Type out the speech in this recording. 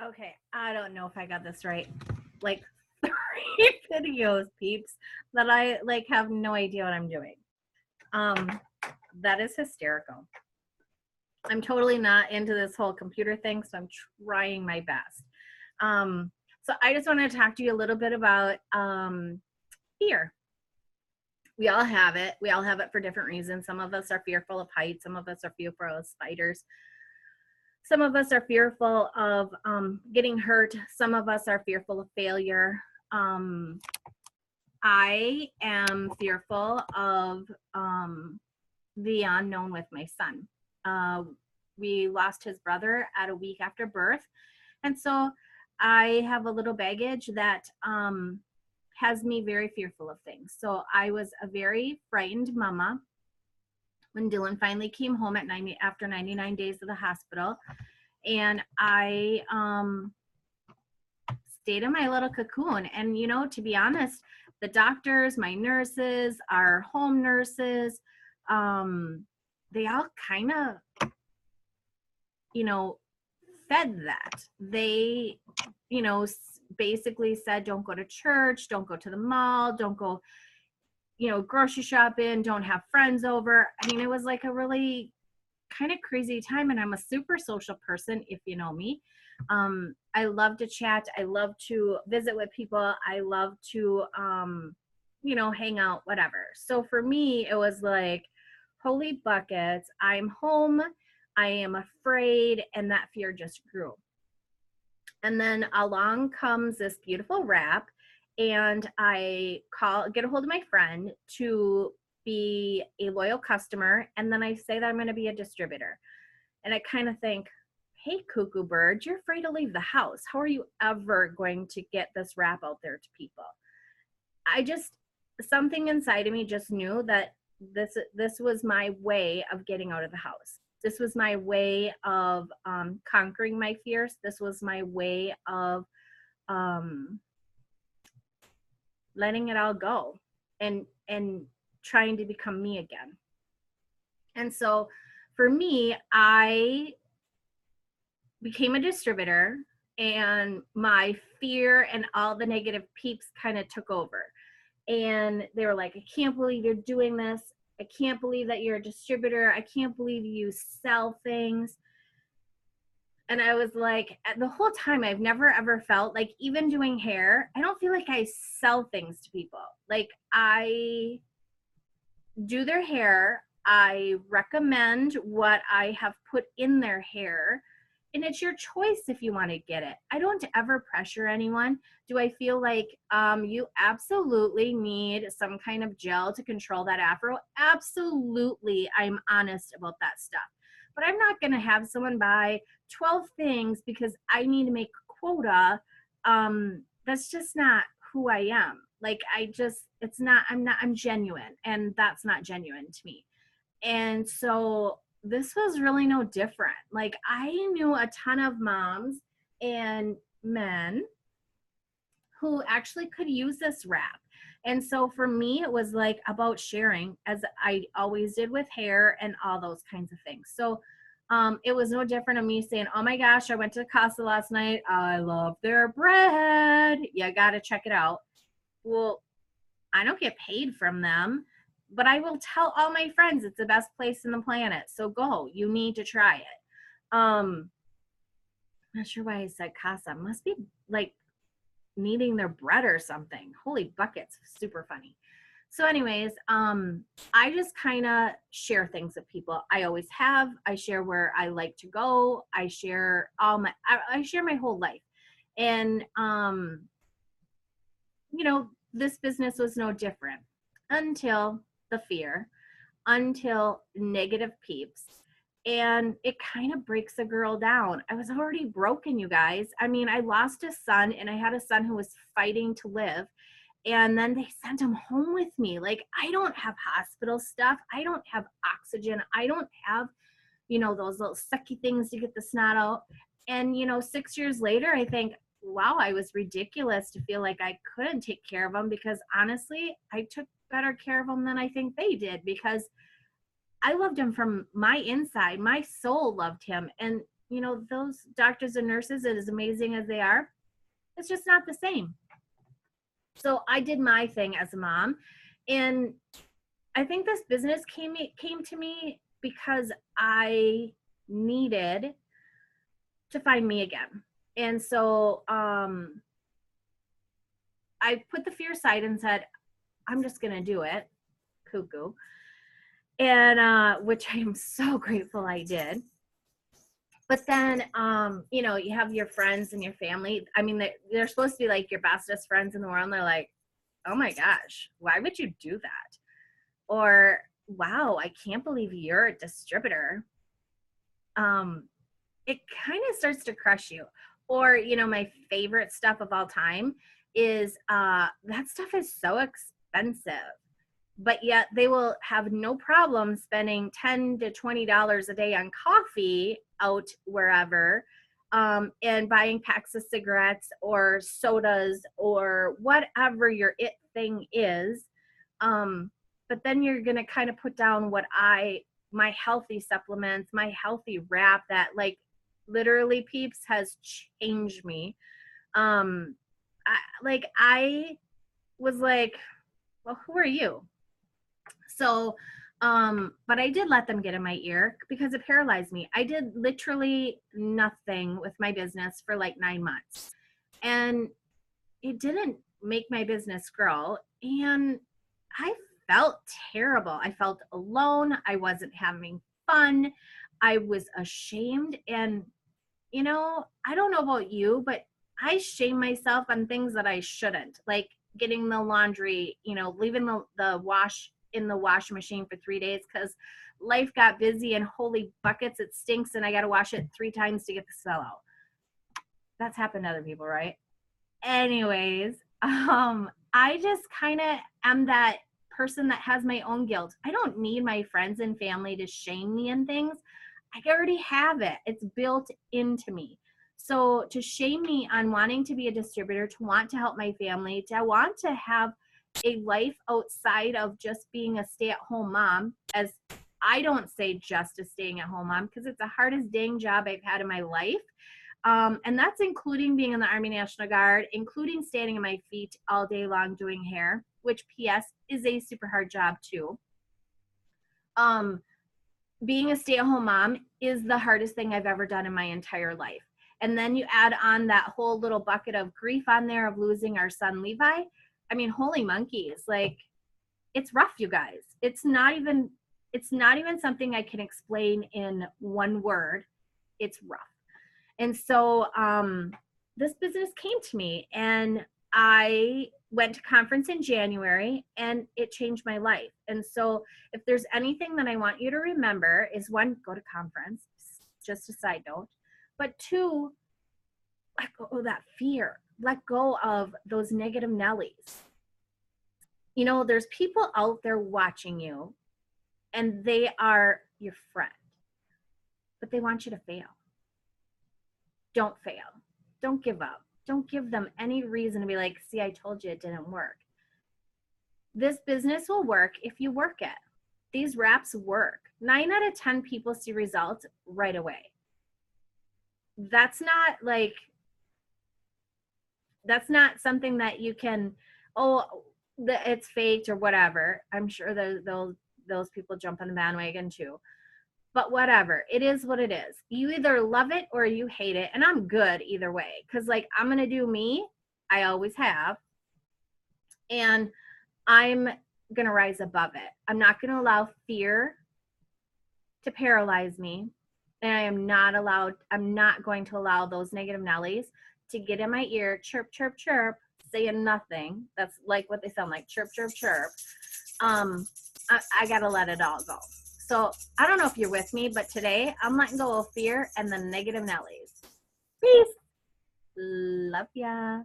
Okay, I don't know if I got this right. Like 3 videos, peeps, that I like have no idea what I'm doing. Um, that is hysterical. I'm totally not into this whole computer thing, so I'm trying my best. So I just want to talk to you a little bit about fear. We all have it. We all have it for different reasons. Some of us are fearful of heights. Some of us are fearful of spiders. Some of us are fearful of getting hurt. Some of us are fearful of failure. Um, I am fearful of the unknown with my son. We lost his brother at a week after birth. And so I have a little baggage that has me very fearful of things. So I was a very frightened mama when Dylan finally came home at after 99 days of the hospital. And I stayed in my little cocoon. And, you know, to be honest, the doctors, my nurses, our home nurses, they all kind of, you know, fed that. They, you know, basically said, don't go to church, don't go to the mall, don't go, you know, grocery shopping, don't have friends over. I mean, it was like a really kind of crazy time, and I'm a super social person, if you know me. I love to chat. I love to visit with people. I love to, you know, hang out, whatever. So for me, it was like, holy buckets, I'm home. I am afraid. And that fear just grew. And then along comes this beautiful wrap, and I get a hold of my friend to be a loyal customer, and then I say that I'm going to be a distributor. And I kind of think, hey, cuckoo bird, you're afraid to leave the house. How are you ever going to get this wrap out there to people? Something inside of me just knew that this was my way of getting out of the house. This was my way of conquering my fears. This was my way of letting it all go and trying to become me again. And so for me, I became a distributor, and my fear and all the negative peeps kind of took over. And they were like, I can't believe you're doing this. I can't believe that you're a distributor. I can't believe you sell things. And I was like, the whole time, I've never ever felt like, even doing hair, I don't feel like I sell things to people. Like, I do their hair. I recommend what I have put in their hair, and it's your choice if you want to get it. I don't ever pressure anyone. Do I feel like you absolutely need some kind of gel to control that afro? Absolutely. I'm honest about that stuff. But I'm not going to have someone buy 12 things because I need to make quota. That's just not who I am. Like, I'm genuine, and that's not genuine to me. And so this was really no different. Like, I knew a ton of moms and men who actually could use this wrap. And so for me, it was like about sharing, as I always did with hair and all those kinds of things. So it was no different of me saying, oh my gosh, I went to Casa last night. I love their bread. You got to check it out. Well, I don't get paid from them, but I will tell all my friends it's the best place in the planet. So go, you need to try it. I'm not sure why I said Casa. Must be like needing their bread or something. Holy buckets, super funny. So anyways, I just kind of share things with people. I always have. I share where I like to go. I share I share my whole life. And you know, this business was no different until the fear, until negative peeps. And it kind of breaks a girl down. I was already broken, you guys. I mean, I lost a son, and I had a son who was fighting to live. And then they sent him home with me. Like, I don't have hospital stuff. I don't have oxygen. I don't have, you know, those little sucky things to get the snot out. And, you know, 6 years later, I think, wow, I was ridiculous to feel like I couldn't take care of him, because honestly, I took better care of him than I think they did, because I loved him from my inside. My soul loved him. And you know, those doctors and nurses, as amazing as they are, it's just not the same. So I did my thing as a mom, and I think this business came to me because I needed to find me again. And so I put the fear aside and said, I'm just going to do it. Cuckoo. And which I am so grateful I did. But then, you know, you have your friends and your family. I mean, they're supposed to be like your bestest friends in the world. And they're like, oh my gosh, why would you do that? Or, wow, I can't believe you're a distributor. It kind of starts to crush you. Or, you know, my favorite stuff of all time is that stuff is so expensive, but yet they will have no problem spending $10 to $20 a day on coffee out wherever, and buying packs of cigarettes or sodas or whatever your it thing is. But then you're going to kind of put down my healthy supplements, my healthy wrap that like literally peeps has changed me. I was like, well, who are you? So, but I did let them get in my ear because it paralyzed me. I did literally nothing with my business for like 9 months, and it didn't make my business grow. And I felt terrible. I felt alone. I wasn't having fun. I was ashamed. And, you know, I don't know about you, but I shame myself on things that I shouldn't, like getting the laundry, you know, leaving the wash in the washing machine for 3 days because life got busy and holy buckets, it stinks and I got to wash it 3 times to get the smell out. That's happened to other people, right? Anyways, I just kind of am that person that has my own guilt. I don't need my friends and family to shame me in things. I already have it. It's built into me. So to shame me on wanting to be a distributor, to want to help my family, to want to have a life outside of just being a stay-at-home mom, as I don't say just a staying-at-home mom because it's the hardest dang job I've had in my life. And that's including being in the Army National Guard, including standing on my feet all day long doing hair, which PS is a super hard job too. Being a stay-at-home mom is the hardest thing I've ever done in my entire life. And then you add on that whole little bucket of grief on there of losing our son Levi. I mean, holy monkeys, like it's rough, you guys. It's not even something I can explain in one word. It's rough. And so this business came to me, and I went to conference in January, and it changed my life. And so if there's anything that I want you to remember is, one, go to conference, just a side note, but two, let go of that fear. Let go of those negative Nellies. You know, there's people out there watching you, and they are your friend, but they want you to fail. Don't fail. Don't give up. Don't give them any reason to be like, see, I told you it didn't work. This business will work if you work it. These wraps work. 9 out of 10 people see results right away. That's not something that you can, it's faked or whatever. I'm sure those people jump on the bandwagon too. But whatever, it is what it is. You either love it or you hate it. And I'm good either way. Because like, I'm going to do me. I always have. And I'm going to rise above it. I'm not going to allow fear to paralyze me. And I'm not going to allow those negative Nellies to get in my ear, chirp, chirp, chirp, saying nothing. That's like what they sound like, chirp, chirp, chirp. I got to let it all go. So I don't know if you're with me, but today I'm letting go of fear and the negative Nellies. Peace. Love ya.